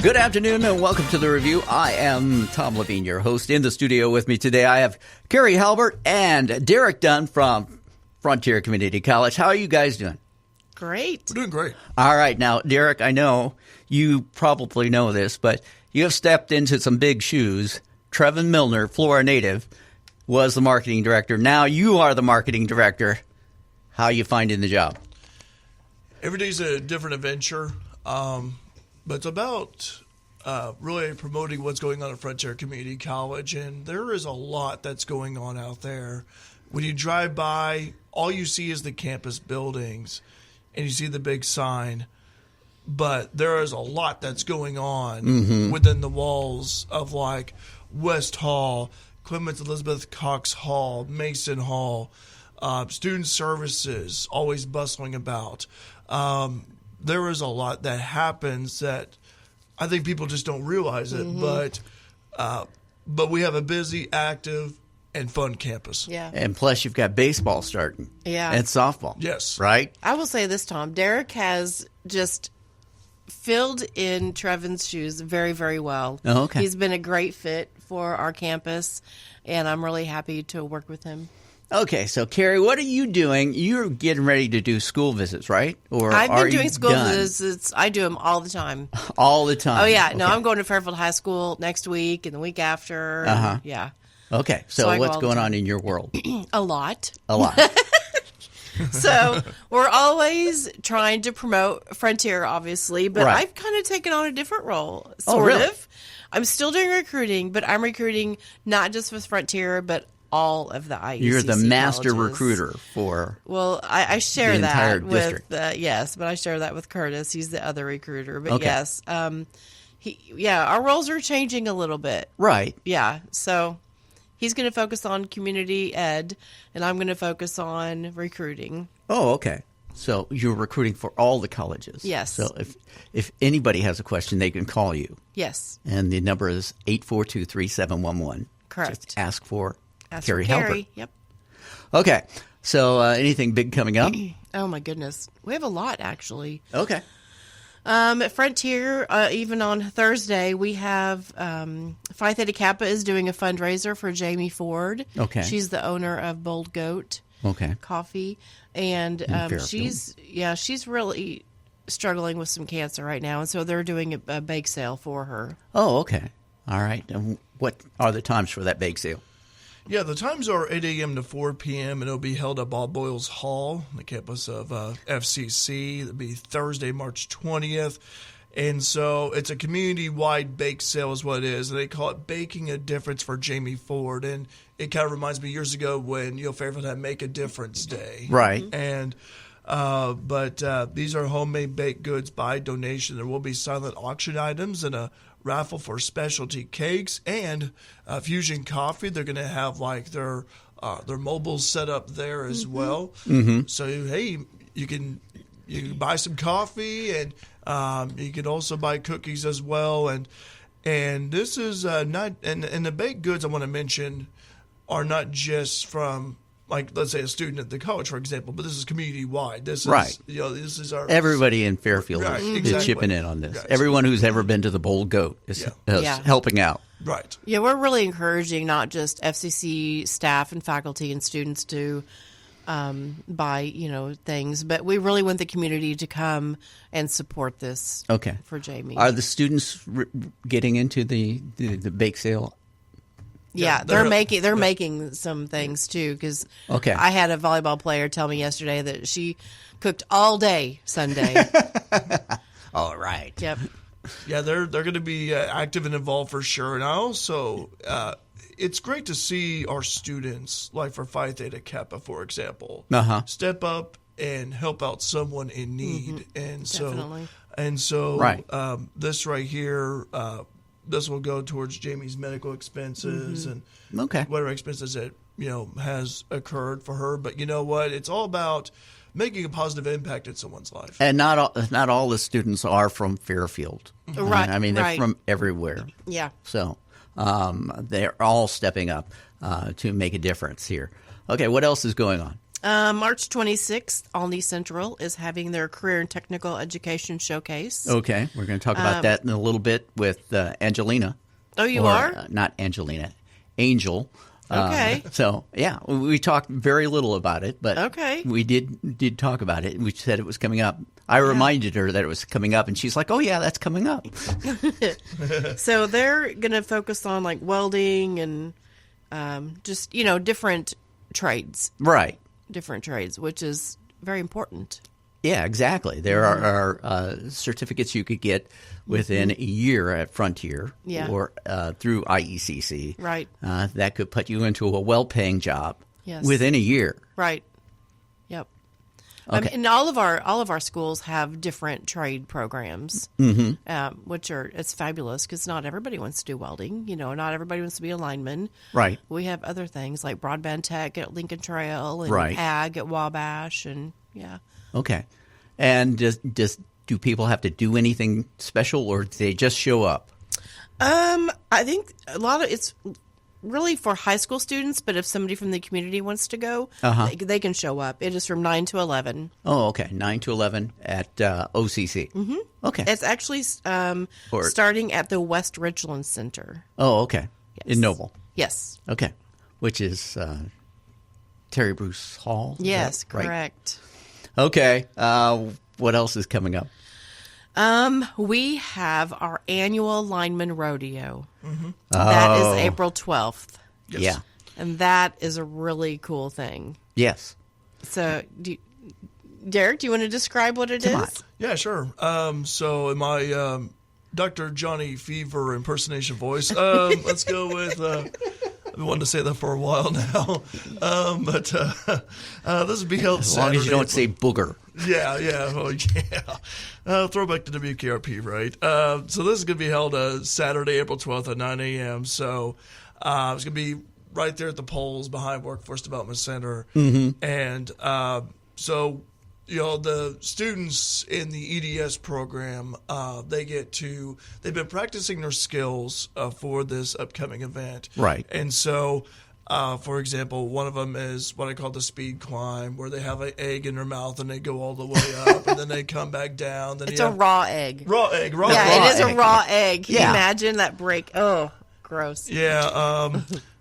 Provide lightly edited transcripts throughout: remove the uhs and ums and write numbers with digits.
Good afternoon and welcome to the ReVue. I am Tom Lavine, your host. In the studio with me today, I have Carrie Halbert and Derek Dunn from Frontier Community College. How are you guys doing? Great. We're doing great. All right. Now, Derek, I know you probably know this, but you have stepped into some big shoes. Trevin Milner, Florida native, was the marketing director. Now you are the marketing director. How are you finding the job? Every day's a different adventure. But it's about really promoting what's going on at Frontier Community College, and there is a lot that's going on out there. When you drive by, all you see is the campus buildings, and you see the big sign, but there is a lot that's going on within the walls of like West Hall, Clements Elizabeth Cox Hall, Mason Hall, student services, always bustling about. There is a lot that happens that I think people just don't realize it, but we have a busy, active, and fun campus. Yeah. And plus, you've got baseball starting. Yeah. And softball. Yes. Right? I will say this, Tom. Derek has just filled in Trevin's shoes very, very well. Oh, okay. He's been a great fit for our campus, and I'm really happy to work with him. Okay, so Carrie, what are you doing? You're getting ready to do school visits, right? Or I've are been doing you school done? visits. I do them all the time. All the time. Oh, yeah. Okay. No, I'm going to Fairfield High School next week and the week after. and Uh-huh. Yeah. Okay, So so I go what's all the going time. on in your world? A lot. A lot. So we're always trying to promote Frontier, obviously, but Right. I've kind of taken on a different role, Oh, sort really? of. I'm still doing recruiting, but I'm recruiting not just with Frontier, but all of the IUCC You're the master colleges. recruiter for... Well, I share The entire that district. with yes, but I share that with Curtis. He's the other recruiter. But Okay. yes, our roles are changing a little bit. Right. Yeah, so he's going to focus on community ed, and I'm going to focus on recruiting. Oh, okay. So you're recruiting for all the colleges. Yes. So if anybody has a question, they can call you. Yes, And the number is 842-3711. correct. Just ask for Ask Carrie for Halbert. Carrie. Yep. Okay. So anything big coming up? Oh my goodness, we have a lot actually. Okay. At Frontier, even on Thursday, we have Phi Theta Kappa is doing a fundraiser for Jamie Ford. Okay. She's the owner of Bold Goat Okay. Coffee, and Fairfield. she's really struggling with some cancer right now, and so they're doing a bake sale for her. Oh, okay. All right. And what are the times for that bake sale? Yeah, the times are 8 a.m. to 4 p.m., and it'll be held at Bob Boyles Hall, the campus of FCC. It'll be Thursday, March 20th. And so it's a community-wide bake sale is what it is. And they call it Baking a Difference for Jamie Ford. And it kind of reminds me years ago when Fairfield had Make a Difference Day. Right. And but these are homemade baked goods by donation. There will be silent auction items and a raffle for specialty cakes and Fusion Coffee. They're going to have like their mobile set up there as well. So hey, you can buy some coffee and you can also buy cookies as well. And this is not and the baked goods I want to mention are not just from, like, let's say a student at the college, for example, but this is community-wide. This is, Right. This is our... Everybody in Fairfield Right, is exactly. chipping in on this. Right. Everyone who's ever been to the Bold Goat is Yeah. helping out. Right. Yeah, we're really encouraging not just FCC staff and faculty and students to buy, things, but we really want the community to come and support this Okay. for Jamie. Are the students getting into the bake sale? Yeah, they're making some things too, because Okay. I had a volleyball player tell me yesterday that she cooked all day Sunday. All right. Yep. Yeah, they're going to be active and involved for sure. And I also, it's great to see our students, like for Phi Theta Kappa, for example, step up and help out someone in need. And Definitely. so, Right. This right here, this will go towards Jamie's medical expenses and Okay. whatever expenses that has occurred for her. But you know what? It's all about making a positive impact in someone's life. And not all the students are from Fairfield. Right, I mean, they're right. from everywhere. Yeah. So they're all stepping up to make a difference here. Okay, what else is going on? March 26th, Alney Central is having their Career and Technical Education Showcase. Okay, we're going to talk about that in a little bit with Angelina. Oh, you are? Not Angelina, Angel. Okay. So, yeah, we talked very little about it, but okay. we did talk about it. We said it was coming up. I reminded her that it was coming up, and she's like, oh, yeah, that's coming up. So they're going to focus on, like, welding and just, different trades. Right. Different trades, which is very important. Yeah, exactly. There are certificates you could get within a year at Frontier or through IECC. Right. That could put you into a well-paying job within a year. Right. Yep. Okay. And all of our schools have different trade programs, which it's fabulous because not everybody wants to do welding. Not everybody wants to be a lineman. Right. We have other things like broadband tech at Lincoln Trail and ag at Wabash, and Okay. And do people have to do anything special, or do they just show up? I think a lot of it's really for high school students, but if somebody from the community wants to go, they can show up. It is from 9 to 11. Oh, okay. 9 to 11 at OCC. Mm-hmm. Okay. It's actually starting at the West Ridgeland Center. Oh, okay. Yes. In Noble. Yes. Okay. Which is Terry Bruce Hall? Yes, right? correct. Okay. What else is coming up? We have our annual lineman rodeo. Mm-hmm. That is April 12th. Yes. Yeah. And that is a really cool thing. Yes. So, Derek, do you want to describe what it is? on. Yeah, sure. So in my Dr. Johnny Fever impersonation voice, let's go with... I've been wanting to say that for a while now. But this will be held As Saturday. long as you don't say booger. Yeah. Well, yeah. Throwback to WKRP, right? So this is going to be held Saturday, April 12th at 9 a.m. So it's going to be right there at the polls behind Workforce Development Center. Mm-hmm. And so, the students in the EDS program, they've been practicing their skills for this upcoming event. Right. And so, for example, one of them is what I call the speed climb, where they have an egg in their mouth and they go all the way up and then they come back down. Then It's a raw egg. Raw egg. Yeah, it is egg. a raw egg. Can you Yeah. imagine that break? Oh, gross. Yeah.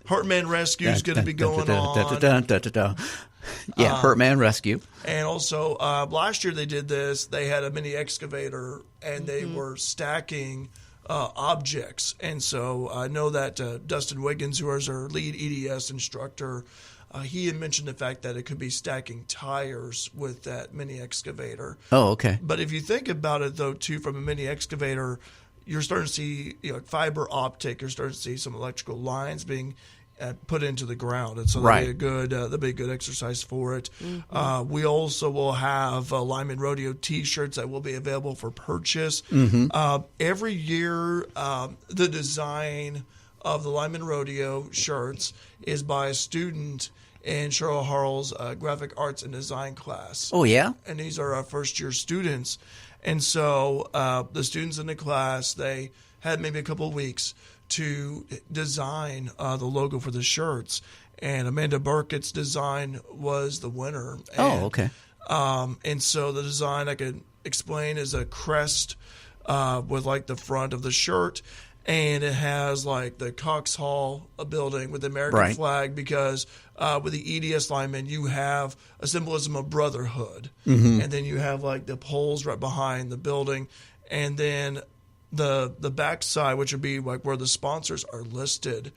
Heartman Rescue is going to be going on. Yeah, Heartman Rescue. And also, last year they did this. They had a mini excavator, and they were stacking objects. And so I know that Dustin Wiggins, who is our lead EDS instructor, he had mentioned the fact that it could be stacking tires with that mini excavator. Oh, okay. But if you think about it, though, too, from a mini excavator, you're starting to see fiber optic. You're starting to see some electrical lines being put into the ground, and so that'll be a good exercise for it. Mm-hmm. We also will have Lineman Rodeo T-shirts that will be available for purchase. Mm-hmm. Every year, the design of the Lineman Rodeo shirts is by a student in Cheryl Harrell's graphic arts and design class. Oh, yeah? And these are our first-year students. And so the students in the class, they had maybe a couple of weeks to design the logo for the shirts. And Amanda Burkett's design was the winner. Oh, okay. And so the design I could explain is a crest with like the front of the shirt. And it has like the Cox Hall building with the American flag, because with the EDS linemen, you have a symbolism of brotherhood. Mm-hmm. And then you have like the poles right behind the building. And then the backside, which would be like where the sponsors are listed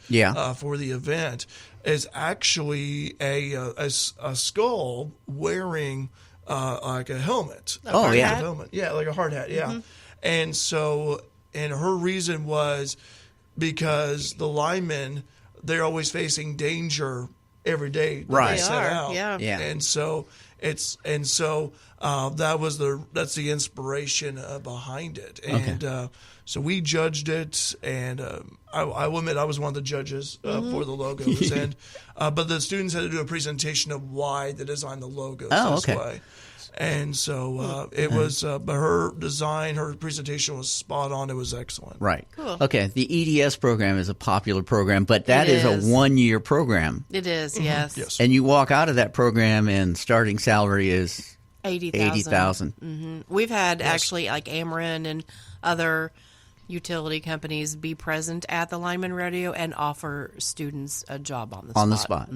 for the event, is actually a skull wearing like a helmet. Oh, yeah. Helmet. Yeah, like a hard hat, yeah. Mm-hmm. And so... And her reason was because the linemen, they're always facing danger every day. Right. They set out. Yeah. And so So that's the inspiration behind it. And so we judged it, and I will admit I was one of the judges for the logos. And but the students had to do a presentation of why they designed the logos this way. And so it was, but her design, her presentation was spot on. It was excellent. Right. Cool. Okay. The EDS program is a popular program, but that is a 1-year program. It is, yes. Yes. And you walk out of that program and starting salary is $80,000. We've had actually like Ameren and other utility companies be present at the Lineman Rodeo and offer students a job on the spot.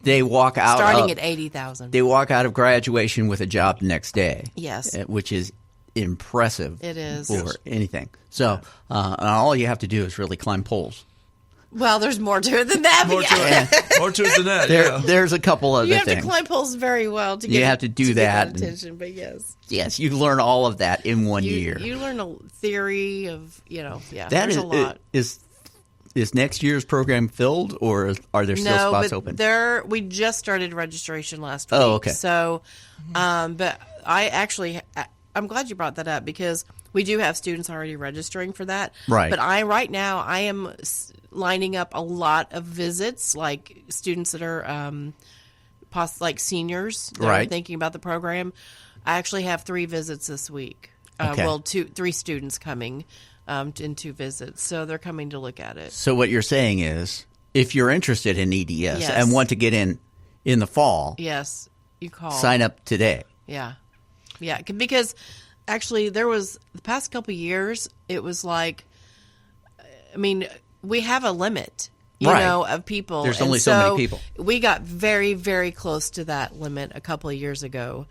They walk out starting at $80,000. They walk out of graduation with a job the next day. Yes, which is impressive. It is for anything. So all you have to do is really climb poles. Well, there's more to it than that. More to it than that. There's a couple other things. You have to climb poles very well to get. You have to do that. Get attention, but yes, you learn all of that in 1 year. You learn a theory of That there's a lot. Is next year's program filled, or are there still spots open? We just started registration last week. Oh, okay. So, but I'm glad you brought that up because we do have students already registering for that. Right. But right now I am lining up a lot of visits, like students that are like seniors that are thinking about the program. I actually have 3 visits this week. Well, 3 students coming in 2 visits, so they're coming to look at it. So what you're saying is, if you're interested in EDS and want to get in the fall, yes, you call. Sign up today. Yeah, because actually there was the past couple of years. It was like, I mean, we have a limit, of people. There's only so many people. We got very, very close to that limit a couple of years ago.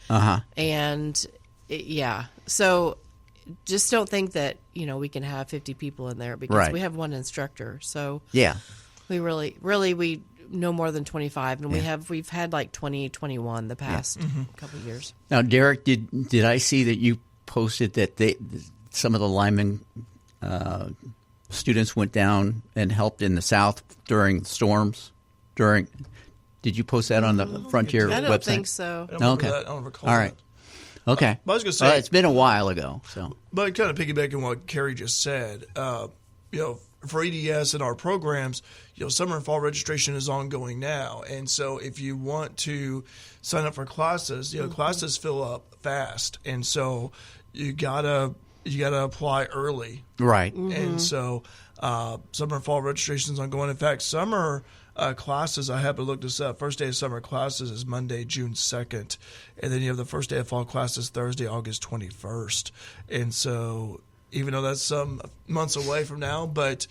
And so just don't think that, we can have 50 people in there because we have one instructor. So we really no more than 25, and we've had like 20, 21 the past couple of years. Now, Derek, did I see that you posted that some of the linemen students went down and helped in the South during storms? Did you post that on the Frontier website? I don't think so. I don't recall. All right. Okay. I was going to say it's been a while ago. So, but kind of piggybacking on what Carrie just said, for EDS and our programs, summer and fall registration is ongoing now, and so if you want to sign up for classes, classes fill up fast, and so you gotta apply early, right? And so summer and fall registration is ongoing. In fact, summer classes, I happen to look this up. First day of summer classes is Monday, June 2nd, and then you have the first day of fall classes Thursday, August 21st, and so. Even though that's some months away from now, but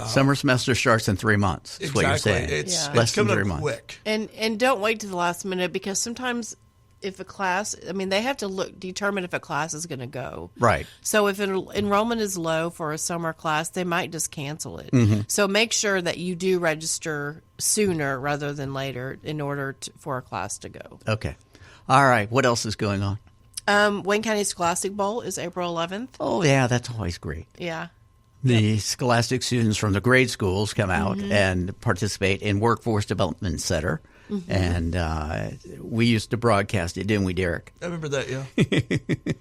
summer semester starts in 3 months. That's what you're saying. It's less than coming 3 up months. quick. And don't wait to the last minute because sometimes if a class, they have to determine if a class is going to go. Right. So if enrollment is low for a summer class, they might just cancel it. So make sure that you do register sooner rather than later in order for a class to go. Okay. All right. What else is going on? Wayne County Scholastic Bowl is April 11th. Oh, yeah, that's always great. Yeah. The Scholastic students from the grade schools come out and participate in Workforce Development Center. And we used to broadcast it, didn't we, Derek? I remember that, yeah.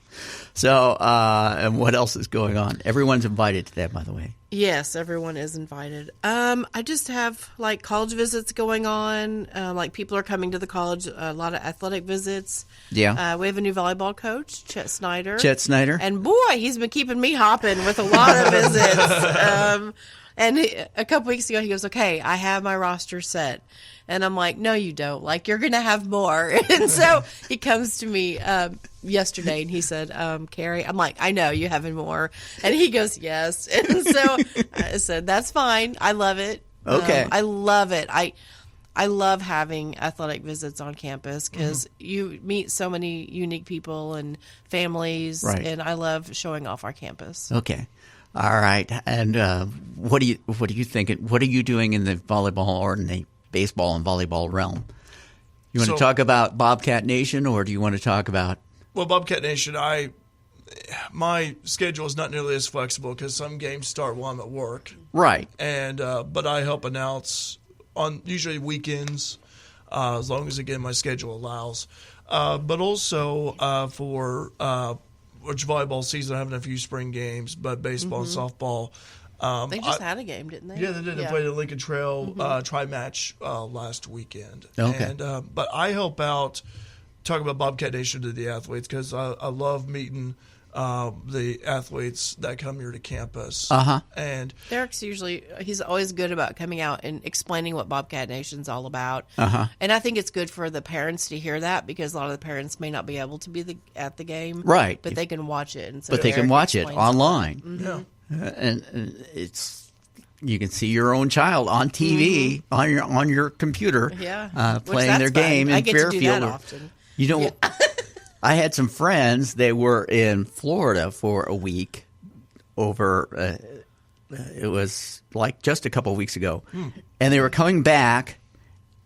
So, and what else is going on? Everyone's invited to that, by the way. Yes, everyone is invited. I just have like college visits going on. Like people are coming to the college, a lot of athletic visits. Yeah. We have a new volleyball coach, Chet Snyder. And boy, he's been keeping me hopping with a lot of visits. And a couple weeks ago, he goes, "Okay, I have my roster set." And I'm like, "No, you don't. Like, you're going to have more." And so he comes to me yesterday and he said, "Carrie," I'm like, "I know, you having more." And he goes, "Yes." And so I said, "That's fine. I love it." Okay. I love it. I love having athletic visits on campus because you meet so many unique people and families, and I love showing off our campus. Okay. All right. And what are you thinking? What are you doing in the volleyball or in the baseball and volleyball realm? You want to talk about Bobcat Nation, or do you want to talk about? Well, Bobcat Nation, my schedule is not nearly as flexible because some games start while I'm at work. Right. And but I help announce on usually weekends, as long as again my schedule allows. but also for which volleyball season, having a few spring games, but baseball and softball. They just had a game, didn't they? Yeah, they did. They played at Lincoln Trail tri-match last weekend. Okay. And, but I help out, talk about Bobcat Nation to the athletes, because I love meeting the athletes that come here to campus. And Derek's he's always good about coming out and explaining what Bobcat Nation's all about. And I think it's good for the parents to hear that, because a lot of the parents may not be able to be at the game. Right. But they can watch it. And so but they can watch it online. yeah. And it's you can see your own child on TV on your computer, playing their game in I get Fairfield. To do that often. You know, I had some friends. They were in Florida for a week. Over, it was like just a couple of weeks ago, and they were coming back.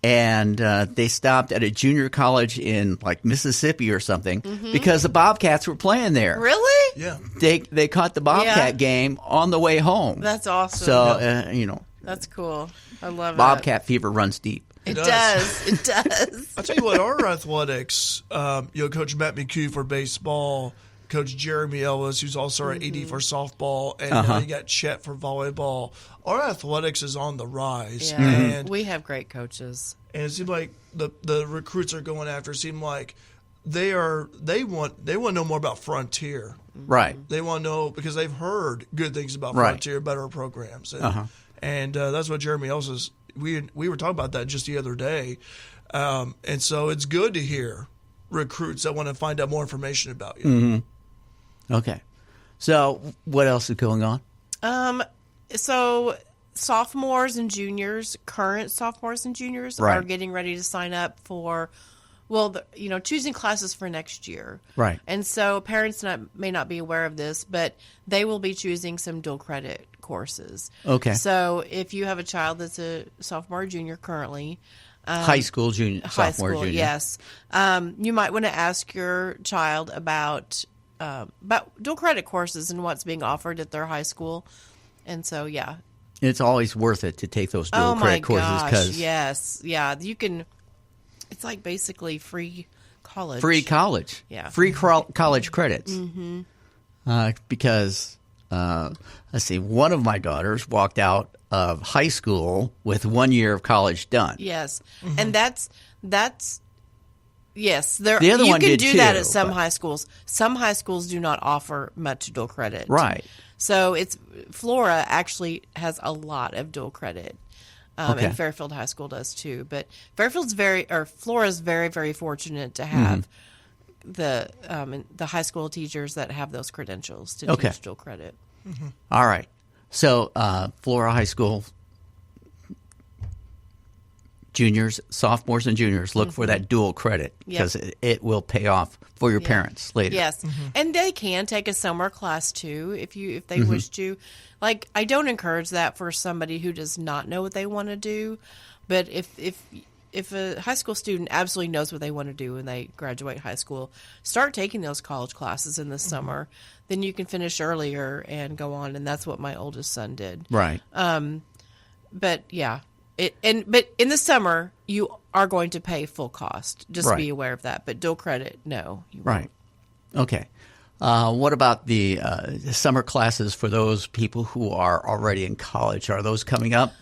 And they stopped at a junior college in like Mississippi or something because the Bobcats were playing there. Really? Yeah. They caught the Bobcat game on the way home. That's awesome. So you know, that's cool. I love Bobcat fever runs deep. It does. It does. I'll tell you what, our athletics, Coach Matt McHugh for baseball, Coach Jeremy Ellis, who's also our AD for softball, and you got Chet for volleyball. Our athletics is on the rise. Yeah. And we have great coaches. And it seems like the recruits are going after. It seems like they want to know more about Frontier. Right. They want to know because they've heard good things about Frontier, better programs, and that's what Jeremy Ellis is. We were talking about that just the other day, and so it's good to hear recruits that want to find out more information about you. Okay. So what else is going on? So sophomores and juniors, current sophomores and juniors, are getting ready to sign up for, choosing classes for next year. Right. And so parents may not be aware of this, but they will be choosing some dual credit courses. Okay. So if you have a child that's a sophomore or junior currently, high school, sophomore, junior. Yes. You might want to ask your child about dual credit courses and what's being offered at their high school. And so, yeah. It's always worth it to take those dual credit courses. Cause yes. Yeah. You can, it's like basically free college. Free college. Yeah. Free college credits. Because, let's see, one of my daughters walked out of high school with 1 year of college done. Yes. And that's yes. The other you one can did do too, that at some high schools. Some high schools do not offer much dual credit. Right. So Flora actually has a lot of dual credit. And Fairfield High School does too. But Flora's very, very fortunate to have the high school teachers that have those credentials to teach dual credit. All right. So Flora High School juniors, sophomores, and juniors look for that dual credit because it will pay off for your parents later. Yes, and they can take a summer class too if they wish to. Like, I don't encourage that for somebody who does not know what they want to do, but if a high school student absolutely knows what they want to do when they graduate high school, start taking those college classes in the summer. Then you can finish earlier and go on, and that's what my oldest son did. Right. But yeah. But in the summer, you are going to pay full cost. Just be aware of that. But dual credit, no. You won't. Okay. What about the summer classes for those people who are already in college? Are those coming up?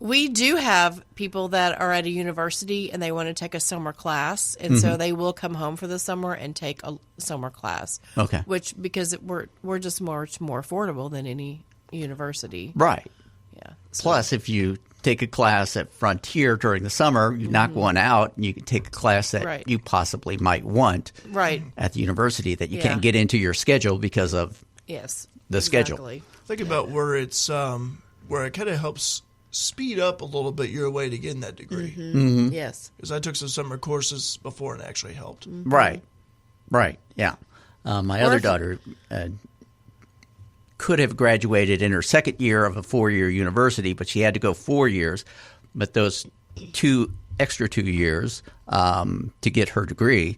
We do have people that are at a university and they want to take a summer class, and so they will come home for the summer and take a summer class. Okay. Because we're just much more affordable than any university. Right. Yeah. Plus, if you take a class at Frontier during the summer, you knock one out, and you can take a class that you possibly might want at the university that you can't get into your schedule because of the schedule. Think about where it's where it kind of helps speed up a little bit your way to getting that degree. Yes. Because I took some summer courses before and it actually helped. Right. Yeah. My other daughter could have graduated in her second year of a 4-year university, but she had to go 4 years. But those extra 2 years to get her degree,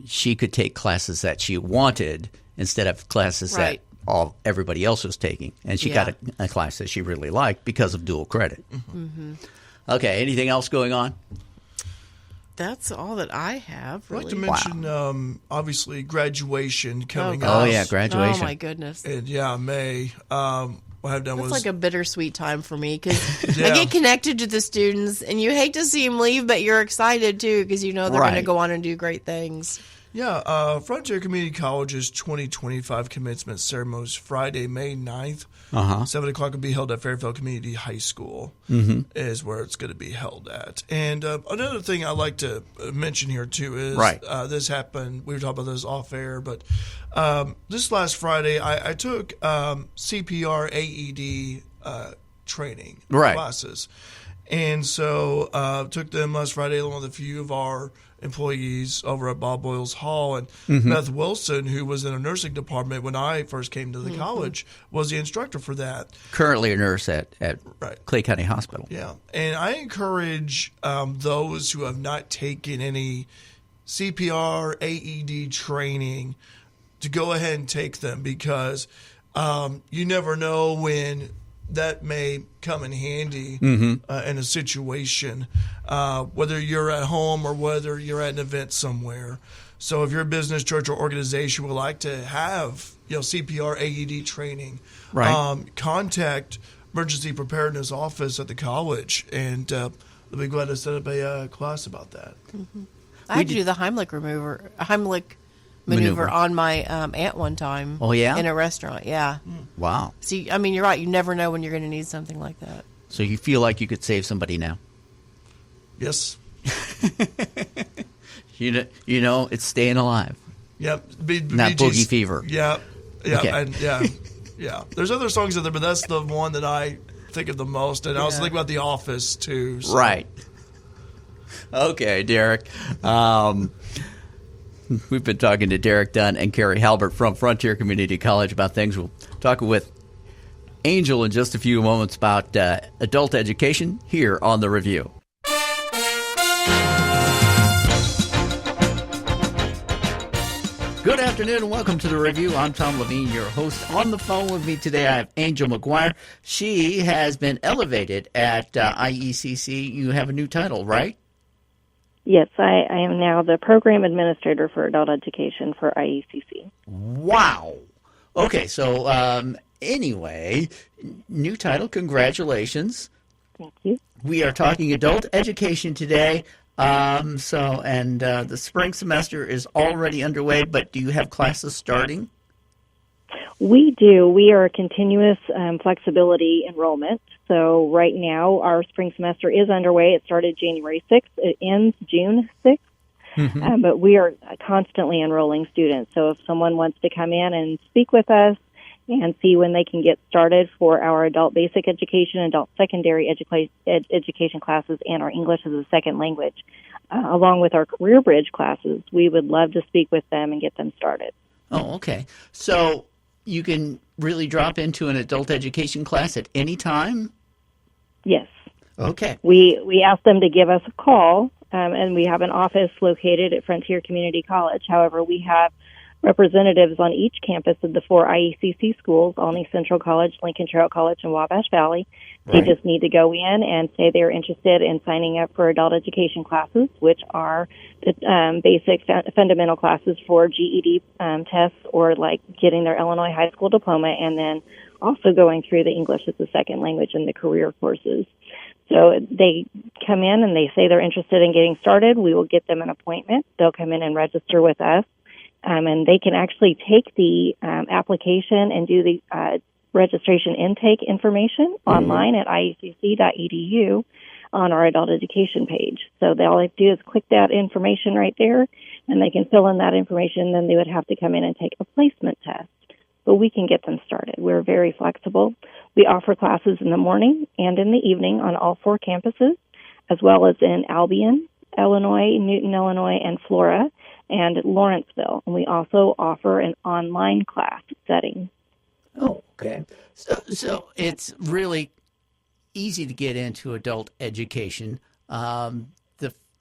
she could take classes that she wanted instead of classes that everybody else was taking. And she got a class that she really liked because of dual credit. Okay, anything else going on? that's all that I have. Really. I'd like to mention, obviously, graduation coming up. Oh, yeah, graduation. Oh, my goodness. And, May. What I've done It's was like a bittersweet time for me because I get connected to the students, and you hate to see them leave, but you're excited, too, because you know they're going to go on and do great things. Yeah, Frontier Community College's 2025 commencement ceremony is Friday, May 9th. 7 o'clock will be held at Fairfield Community High School is where it's going to be held at. And another thing I'd like to mention here, too, is this happened. We were talking about this off air, but this last Friday I took CPR AED training classes. And so took them last Friday along with a few of our employees over at Bob Boyle's Hall. And Beth Wilson, who was in a nursing department when I first came to the college, was the instructor for that. Currently a nurse at Clay County Hospital. Yeah. And I encourage those who have not taken any CPR, AED training to go ahead and take them because you never know when that may come in handy in a situation, whether you're at home or whether you're at an event somewhere. So if your business, church, or organization would like to have CPR, AED training, contact Emergency Preparedness Office at the college, and they'll be glad to set up a class about that. I had to do the Heimlich maneuver on my aunt one time. Oh, yeah? In a restaurant, yeah. Wow. See, I mean, you're right. You never know when you're going to need something like that. So you feel like you could save somebody now? Yes. You know, it's staying alive. Yep. Not boogie fever. Yeah. Okay. And yeah. There's other songs out there, but that's the one that I think of the most. And I was thinking about The Office, too. So. Right. Okay, Derek. We've been talking to Derek Dunn and Carrie Halbert from Frontier Community College about things. We'll talk with Angel in just a few moments about adult education here on the ReVue. Good afternoon and welcome to the ReVue. I'm Tom Lavine, your host. On the phone with me today, I have Angel Maguire. She has been elevated at IECC. You have a new title, right? Yes, I am now the program administrator for adult education for IECC. Wow. Okay, so anyway, new title, congratulations. Thank you. We are talking adult education today. The spring semester is already underway, but do you have classes starting? We do. We are a continuous flexibility enrollment. So right now, our spring semester is underway. It started January 6th. It ends June 6th. But we are constantly enrolling students. So if someone wants to come in and speak with us and see when they can get started for our adult basic education, adult secondary education classes, and our English as a second language, along with our career bridge classes, we would love to speak with them and get them started. Oh, okay. So you can really drop into an adult education class at any time? Yes. Okay. We ask them to give us a call, and we have an office located at Frontier Community College. However, we have representatives on each campus of the 4 IECC schools, Olney Central College, Lincoln Trail College, and Wabash Valley. They just need to go in and say they're interested in signing up for adult education classes, which are the basic fundamental classes for GED tests or like getting their Illinois high school diploma, and then also going through the English as a second language and the career courses. So they come in and they say they're interested in getting started. We will get them an appointment. They'll come in and register with us. And they can actually take the application and do the registration intake information online at iecc.edu on our adult education page. So all they have to do is click that information right there, and they can fill in that information. Then they would have to come in and take a placement test. But we can get them started. We're very flexible. We offer classes in the morning and in the evening on all 4 campuses, as well as in Albion, Illinois, Newton, Illinois, and Flora, and Lawrenceville. And we also offer an online class setting. Oh, okay. So it's really easy to get into adult education.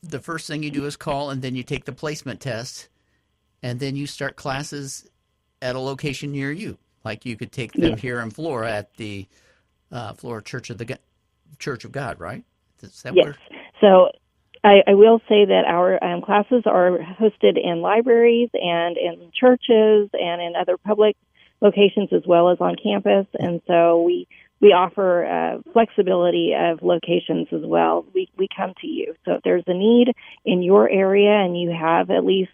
The first thing you do is call, and then you take the placement test, and then you start classes at a location near you. Like you could take them here in Flora at the Flora Church of God, right? Is that yes. So I will say that our classes are hosted in libraries and in churches and in other public locations as well as on campus. And so we offer flexibility of locations as well. We come to you. So if there's a need in your area and you have at least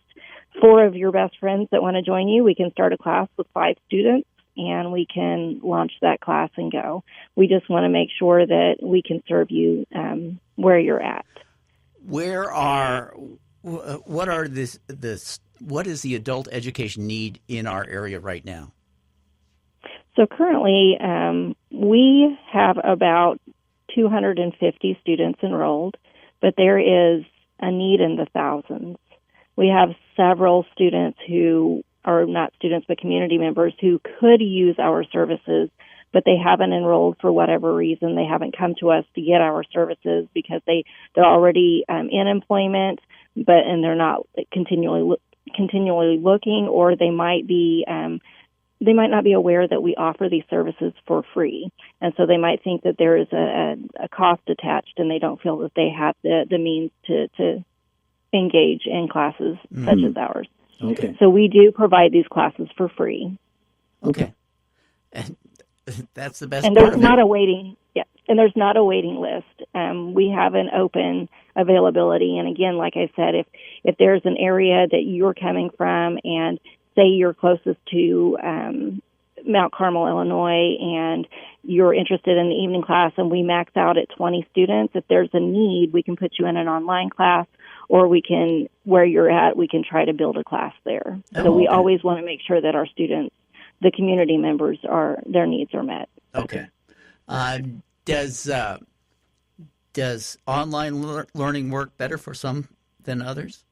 4 of your best friends that want to join you, we can start a class with 5 students and we can launch that class and go. We just want to make sure that we can serve you where you're at. What is the adult education need in our area right now? So currently, we have about 250 students enrolled, but there is a need in the thousands. We have several students who are not students, but community members who could use our services, but they haven't enrolled for whatever reason. They haven't come to us to get our services because they're already in employment, and they're not continually looking, or they might not be aware that we offer these services for free. And so they might think that there is a cost attached, and they don't feel that they have the means to engage in classes such as ours. Okay. So we do provide these classes for free. Okay. And that's the best and part there's of not it. a waiting and there's not a waiting list. We have an open availability. And again, like I said, if there's an area that you're coming from and say you're closest to Mount Carmel, Illinois, and you're interested in the evening class and we max out at 20 students, if there's a need, we can put you in an online class, or we can, where you're at, we can try to build a class there. So we always want to make sure that our students, the community members, their needs are met. Okay. Does online learning work better for some than others?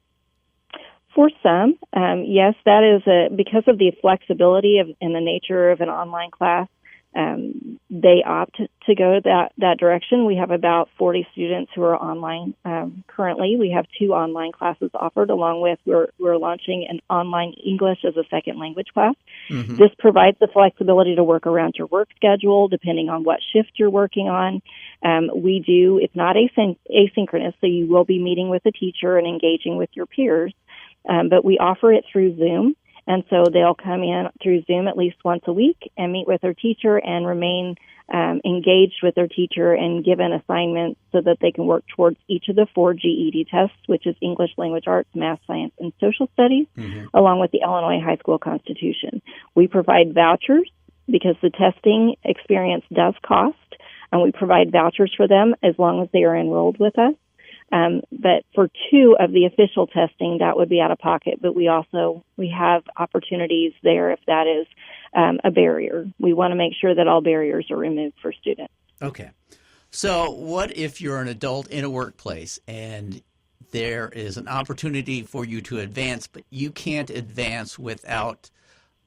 For some, yes, that is because of the flexibility and the nature of an online class. They opt to go that direction. We have about 40 students who are online currently. We have 2 online classes offered, along with we're launching an online English as a second language class. Mm-hmm. This provides the flexibility to work around your work schedule, depending on what shift you're working on. It's not asynchronous, so you will be meeting with a teacher and engaging with your peers. But we offer it through Zoom, and so they'll come in through Zoom at least once a week and meet with their teacher and remain engaged with their teacher and given assignments so that they can work towards each of the 4 GED tests, which is English, Language Arts, Math, Science, and Social Studies, along with the Illinois High School Constitution. We provide vouchers because the testing experience does cost, and we provide vouchers for them as long as they are enrolled with us. But for 2 of the official testing, that would be out of pocket. But we have opportunities there if that is a barrier. We want to make sure that all barriers are removed for students. Okay. So what if you're an adult in a workplace and there is an opportunity for you to advance, but you can't advance without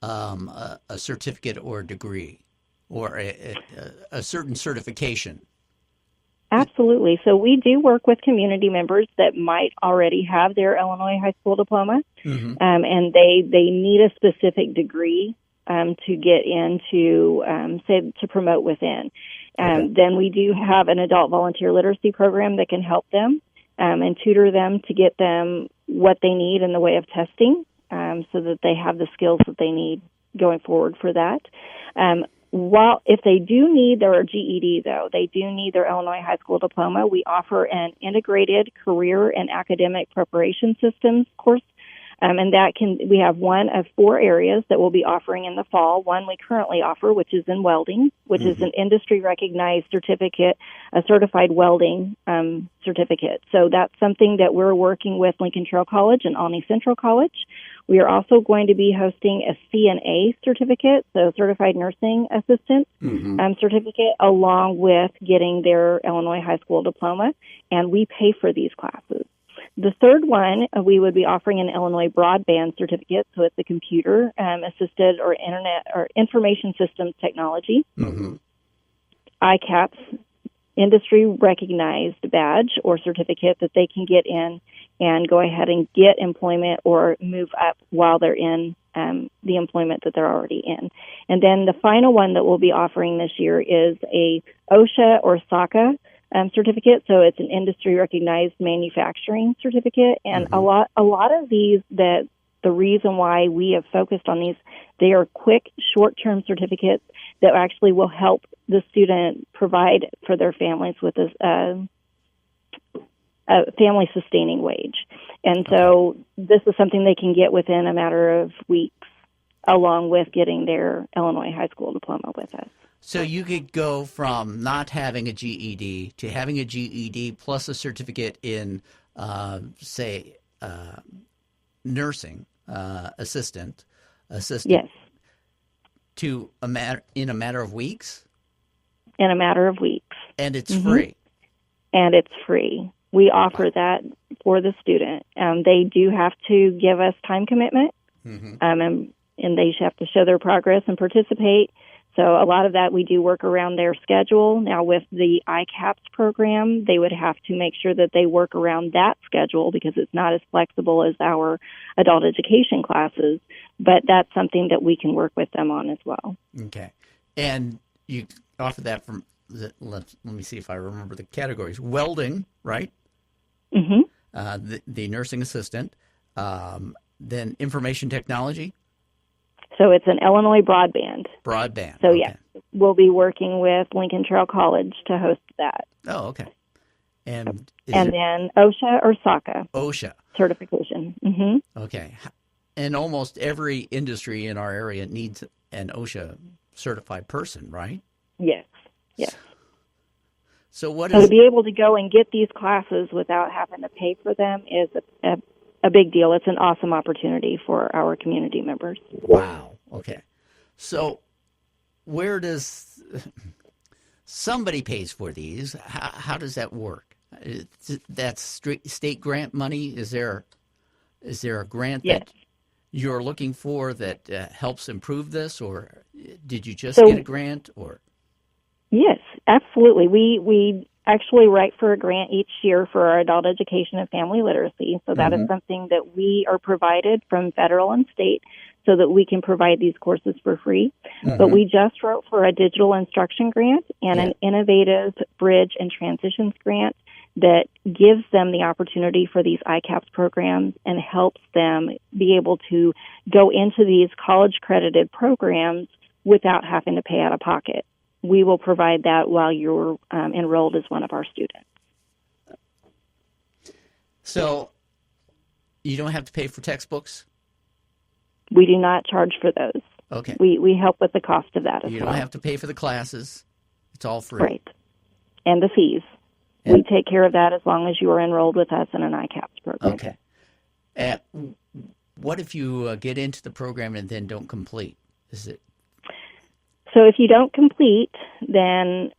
a certificate or a degree or a certain certification? Absolutely. So we do work with community members that might already have their Illinois high school diploma, and they need a specific degree to get into, say, to promote within. Then we do have an adult volunteer literacy program that can help them and tutor them to get them what they need in the way of testing so that they have the skills that they need going forward for that. While if they do need their GED, though, they do need their Illinois high school diploma, we offer an integrated career and academic preparation systems course. And we have one of 4 areas that we'll be offering in the fall. One we currently offer, which is in welding, which is an industry-recognized certificate, a certified welding certificate. So that's something that we're working with Lincoln Trail College and Olney Central College. We are also going to be hosting a CNA certificate, so Certified Nursing Assistant certificate, along with getting their Illinois high school diploma, and we pay for these classes. The third one, we would be offering an Illinois broadband certificate, so it's a computer assisted or internet or information systems technology. ICAP's industry recognized badge or certificate that they can get in and go ahead and get employment or move up while they're in the employment that they're already in. And then the final one that we'll be offering this year is a OSHA or SACA certificate. So it's an industry recognized manufacturing certificate. And a lot of these, that the reason why we have focused on these, they are quick, short-term certificates that actually will help the student provide for their families with a family-sustaining wage. And so this is something they can get within a matter of weeks, along with getting their Illinois high school diploma with us. So you could go from not having a GED to having a GED plus a certificate in, say, nursing assistant, yes, to in a matter of weeks. In a matter of weeks, and it's free. And it's free. We offer that for the student. They do have to give us time commitment, and they have to show their progress and participate. So a lot of that we do work around their schedule. Now with the ICAPS program, they would have to make sure that they work around that schedule because it's not as flexible as our adult education classes, but that's something that we can work with them on as well. Okay. And you offer that from, let me see if I remember the categories. Welding, right? The nursing assistant, then information technology. So it's an Illinois broadband. Broadband. So, yeah, we'll be working with Lincoln Trail College to host that. Oh, okay. And then OSHA or SACA. OSHA. Certification. Okay. And almost every industry in our area needs an OSHA certified person, right? Yes. So to be able to go and get these classes without having to pay for them is a big deal. It's an awesome opportunity for our community members. Wow. Okay. So where does somebody pays for these? How does that work? That's state grant money? Is there a grant that you're looking for that helps improve this, or did you just get a grant? Or yes, absolutely. We actually write for a grant each year for our adult education and family literacy. So that is something that we are provided from federal and state so that we can provide these courses for free. But we just wrote for a digital instruction grant and an innovative bridge and transitions grant that gives them the opportunity for these ICAPS programs and helps them be able to go into these college-credited programs without having to pay out of pocket. We will provide that while you're enrolled as one of our students. So you don't have to pay for textbooks? We do not charge for those. Okay. We help with the cost of that as well. You don't have to pay for the classes. It's all free. Right. And the fees. We take care of that as long as you are enrolled with us in an ICAPS program. Okay. What if you get into the program and then don't complete? Is it? So if you don't complete, then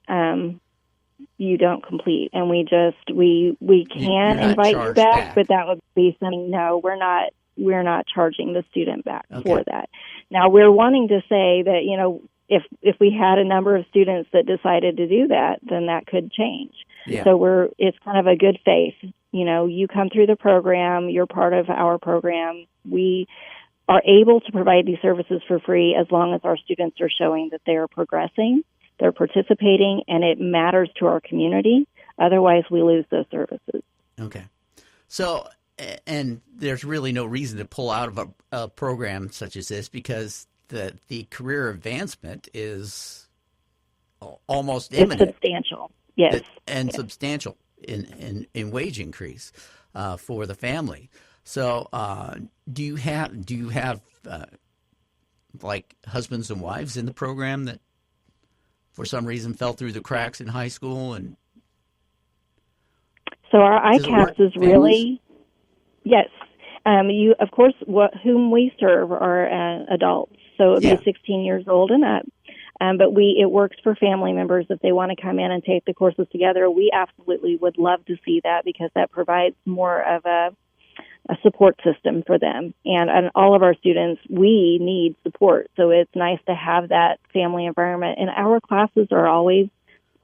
you don't complete, and we can invite you back, but that would be something. No, we're not charging the student back for that. Now we're wanting to say that if we had a number of students that decided to do that, then that could change. Yeah. So it's kind of a good faith. You come through the program, you're part of our program. We are able to provide these services for free as long as our students are showing that they are progressing, they're participating, and it matters to our community. Otherwise, we lose those services. Okay. So, and there's really no reason to pull out of a program such as this because the career advancement is almost imminent. It's substantial, yes. And substantial in wage increase for the family. So, do you have like husbands and wives in the program that, for some reason, fell through the cracks in high school? And so our ICAPS is really yes. You of course whom we serve are adults, so it would be 16 years old and up. But it works for family members if they want to come in and take the courses together. We absolutely would love to see that because that provides more of a support system for them. And all of our students, we need support. So it's nice to have that family environment. And our classes are always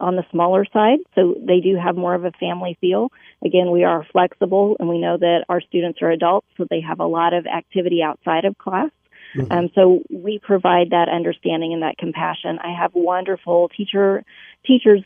on the smaller side, so they do have more of a family feel. Again, we are flexible, and we know that our students are adults, so they have a lot of activity outside of class. So we provide that understanding and that compassion. I have wonderful teachers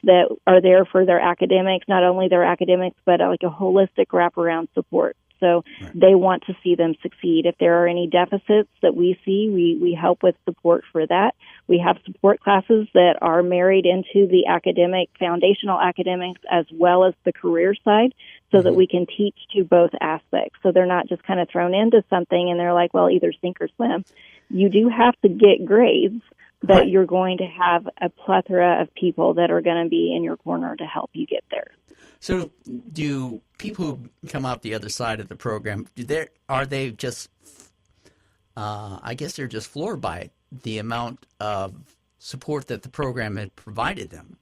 that are there for their academics, not only their academics, but like a holistic wraparound support. So they want to see them succeed. If there are any deficits that we see, we help with support for that. We have support classes that are married into the academic, foundational academics, as well as the career side, so that we can teach to both aspects. So they're not just kind of thrown into something and they're like, well, either sink or swim. You do have to get grades, but you're going to have a plethora of people that are going to be in your corner to help you get there. So do people who come out the other side of the program, are they just, I guess they're just floored by the amount of support that the program had provided them,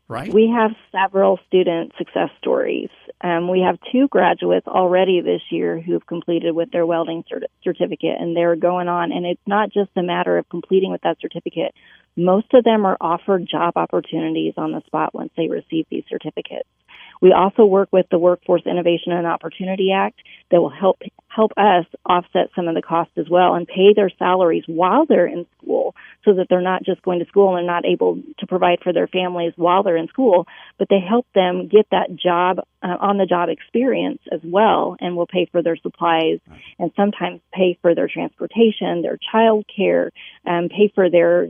right? We have several student success stories. We have 2 graduates already this year who have completed with their welding certificate, and they're going on. And it's not just a matter of completing with that certificate. Most of them are offered job opportunities on the spot once they receive these certificates. We also work with the Workforce Innovation and Opportunity Act that will help us offset some of the costs as well and pay their salaries while they're in school, so that they're not just going to school and not able to provide for their families while they're in school, but they help them get that job, on-the-job experience as well, and will pay for their supplies and sometimes pay for their transportation, their child care, pay for their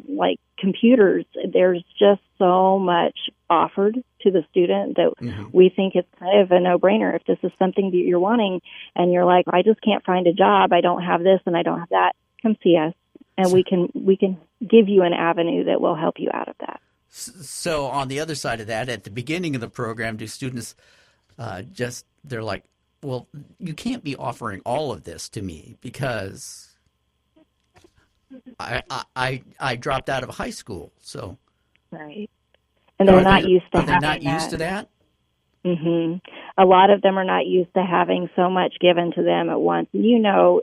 computers. There's just so much offered to the student that we think it's kind of a no-brainer. If this is something that you're wanting and you're like, I just can't find a job, I don't have this and I don't have that, come see us, and we can give you an avenue that will help you out of that. So on the other side of that, at the beginning of the program, do students they're like, well, you can't be offering all of this to me because I dropped out of high school, so right, and they're not used to. Are they not used to that? A lot of them are not used to having so much given to them at once.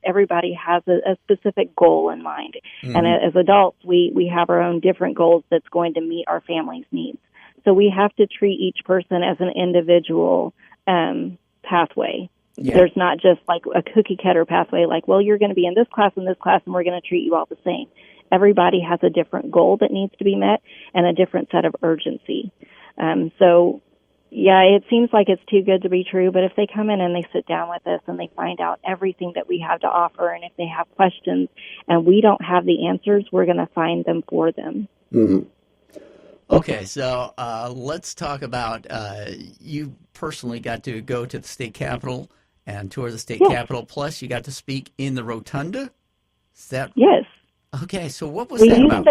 Everybody has a specific goal in mind, and as adults, we have our own different goals that's going to meet our family's needs. So we have to treat each person as an individual pathway. Yeah. There's not just like a cookie cutter pathway, like, well, you're going to be in this class, and we're going to treat you all the same. Everybody has a different goal that needs to be met and a different set of urgency. It seems like it's too good to be true, but if they come in and they sit down with us and they find out everything that we have to offer, and if they have questions and we don't have the answers, we're going to find them for them. Okay, so let's talk about you personally got to go to the state capitol and tour the state capitol, plus you got to speak in the rotunda? Is that... Yes. Okay, so what was that about?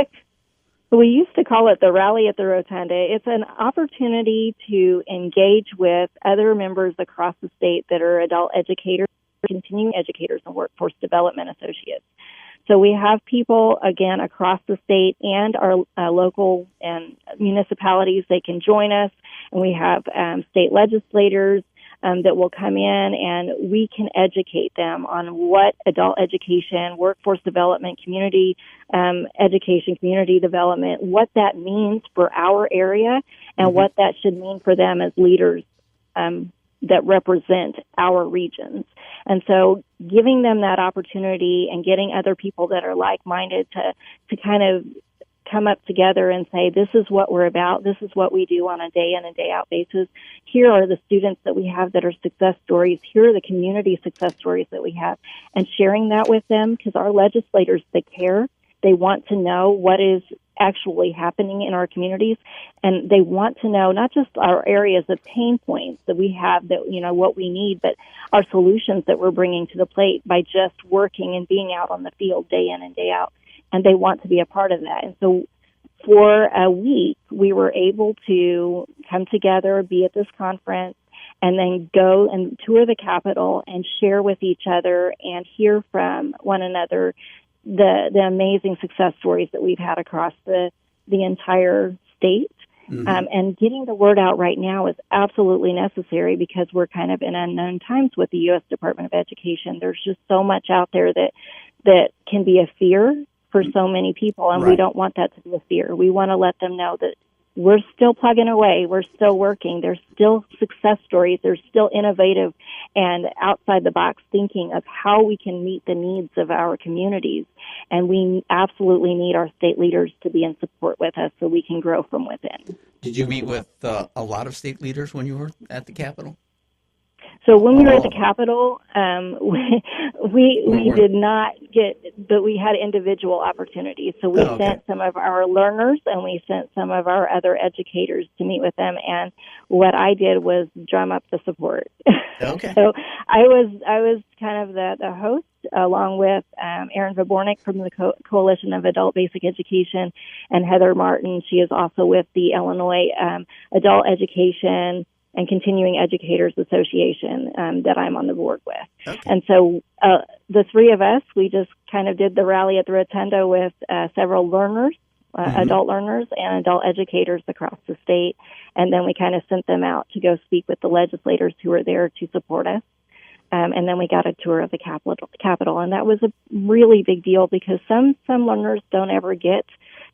We used to call it the Rally at the Rotunda. It's an opportunity to engage with other members across the state that are adult educators, continuing educators, and workforce development associates. So we have people, again, across the state and our local and municipalities. They can join us, and we have state legislators that will come in, and we can educate them on what adult education, workforce development, community education, community development, what that means for our area, and what that should mean for them as leaders that represent our regions. And so giving them that opportunity and getting other people that are like-minded to kind of come up together and say, this is what we're about, this is what we do on a day in and day out basis. Here are the students that we have that are success stories. Here are the community success stories that we have. And sharing that with them, because our legislators, they care. They want to know what is actually happening in our communities, and they want to know not just our areas of pain points that we have, that what we need, but our solutions that we're bringing to the plate by just working and being out on the field day in and day out. And they want to be a part of that. And so for a week, we were able to come together, be at this conference, and then go and tour the Capitol and share with each other and hear from one another the amazing success stories that we've had across the entire state. And getting the word out right now is absolutely necessary because we're kind of in unknown times with the U.S. Department of Education. There's just so much out there that can be a fear for so many people, and we don't want that to be a fear. We want to let them know that we're still plugging away. We're still working. There's still success stories. There's still innovative and outside the box thinking of how we can meet the needs of our communities. And we absolutely need our state leaders to be in support with us so we can grow from within. Did you meet with a lot of state leaders when you were at the Capitol? So when we were at the Capitol, we did not get, but we had individual opportunities. So we sent some of our learners and we sent some of our other educators to meet with them. And what I did was drum up the support. Okay. So I was kind of the host, along with Erin Vabornik from the Coalition of Adult Basic Education, and Heather Martin. She is also with the Illinois Adult Education and Continuing Educators Association that I'm on the board with. Okay. And so the three of us, we just kind of did the rally at the Rotunda with several learners, adult learners and adult educators across the state. And then we kind of sent them out to go speak with the legislators who were there to support us. And then we got a tour of the Capitol. And that was a really big deal because some learners don't ever get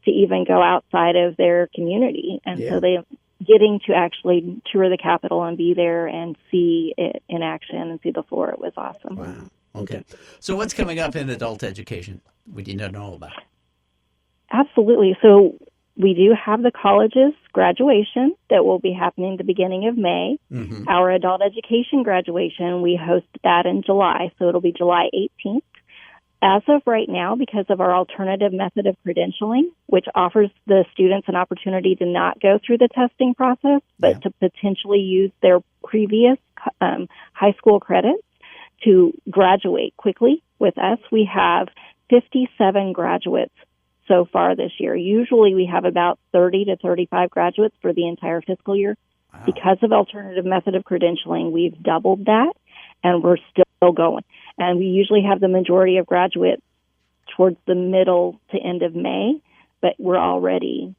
to even go outside of their community. And so they getting to actually tour the Capitol and be there and see it in action and see the floor, it was awesome. Wow. Okay. So what's coming up in adult education we need to know about? Absolutely. So we do have the college's graduation that will be happening the beginning of May. Mm-hmm. Our adult education graduation, we host that in July, so it'll be July 18th. As of right now, because of our alternative method of credentialing, which offers the students an opportunity to not go through the testing process, but to potentially use their previous high school credits to graduate quickly with us, we have 57 graduates so far this year. Usually we have about 30 to 35 graduates for the entire fiscal year. Wow. Because of alternative method of credentialing, we've doubled that, and we're still going. And we usually have the majority of graduates towards the middle to end of May, but we're already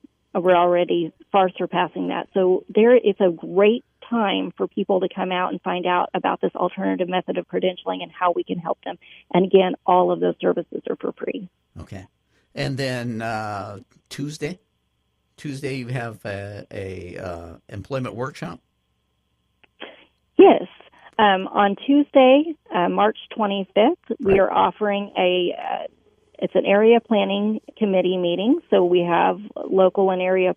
far surpassing that. So it's a great time for people to come out and find out about this alternative method of credentialing and how we can help them. And again, all of those services are for free. Okay. And then Tuesday you have a employment workshop? Yes. On Tuesday, March 25th, we are offering it's an area planning committee meeting. So we have local and area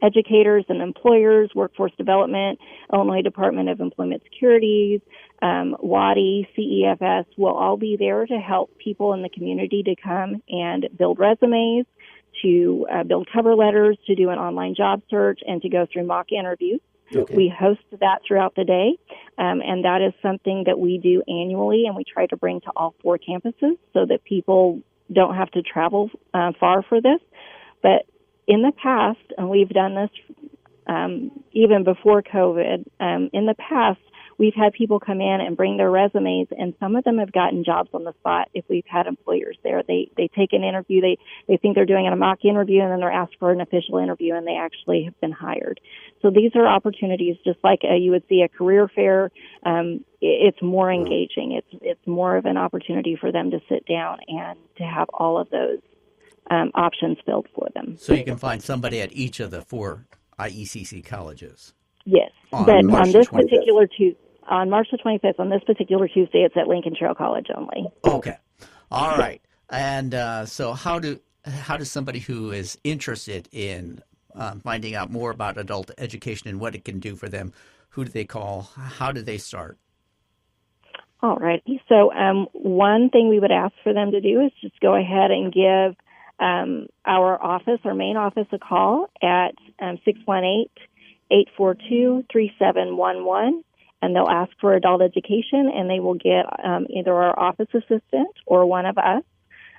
educators and employers, workforce development, Illinois Department of Employment Securities, WADI, CEFS will all be there to help people in the community to come and build resumes, to build cover letters, to do an online job search, and to go through mock interviews. Okay. We host that throughout the day, and that is something that we do annually, and we try to bring to all 4 campuses so that people don't have to travel far for this. But in the past, and we've done this even before COVID, in the past, we've had people come in and bring their resumes, and some of them have gotten jobs on the spot if we've had employers there. They take an interview, they think they're doing a mock interview, and then they're asked for an official interview, and they actually have been hired. So these are opportunities just like you would see a career fair. It's more engaging. It's more of an opportunity for them to sit down and to have all of those options filled for them. So you can find somebody at each of the 4 IECC colleges. Yes, but on this particular Tuesday, on March the 25th, on this particular Tuesday, it's at Lincoln Trail College only. Okay, all right. And so, how does somebody who is interested in finding out more about adult education and what it can do for them, who do they call? How do they start? All right. So, one thing we would ask for them to do is just go ahead and give our main office, a call at 618-842-3711, and they'll ask for adult education, and they will get either our office assistant or one of us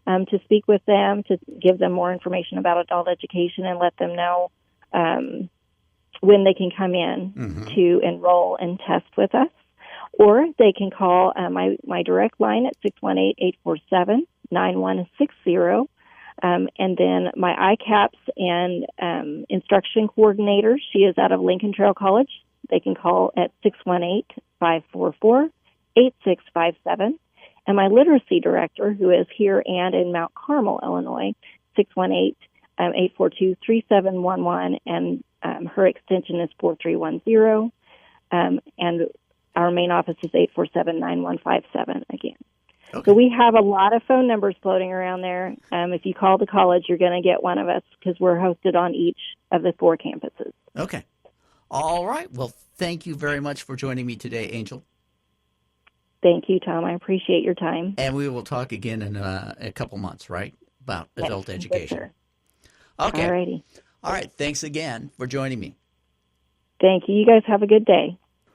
to speak with them, to give them more information about adult education and let them know when they can come in to enroll and test with us. Or they can call my direct line at 618-847-9160. And then my ICAPS and instruction coordinator, she is out of Lincoln Trail College. They can call at 618-544-8657. And my literacy director, who is here and in Mount Carmel, Illinois, 842-3711, and her extension is 4310. And our main office is 847-9157 again. Okay. So we have a lot of phone numbers floating around there. If you call the college, you're going to get one of us because we're hosted on each of the 4 campuses. Okay. All right. Well, thank you very much for joining me today, Angel. Thank you, Tom. I appreciate your time. And we will talk again in a couple months, right, about adult education. Yes, okay. All righty. All right. Thanks again for joining me. Thank you. You guys have a good day.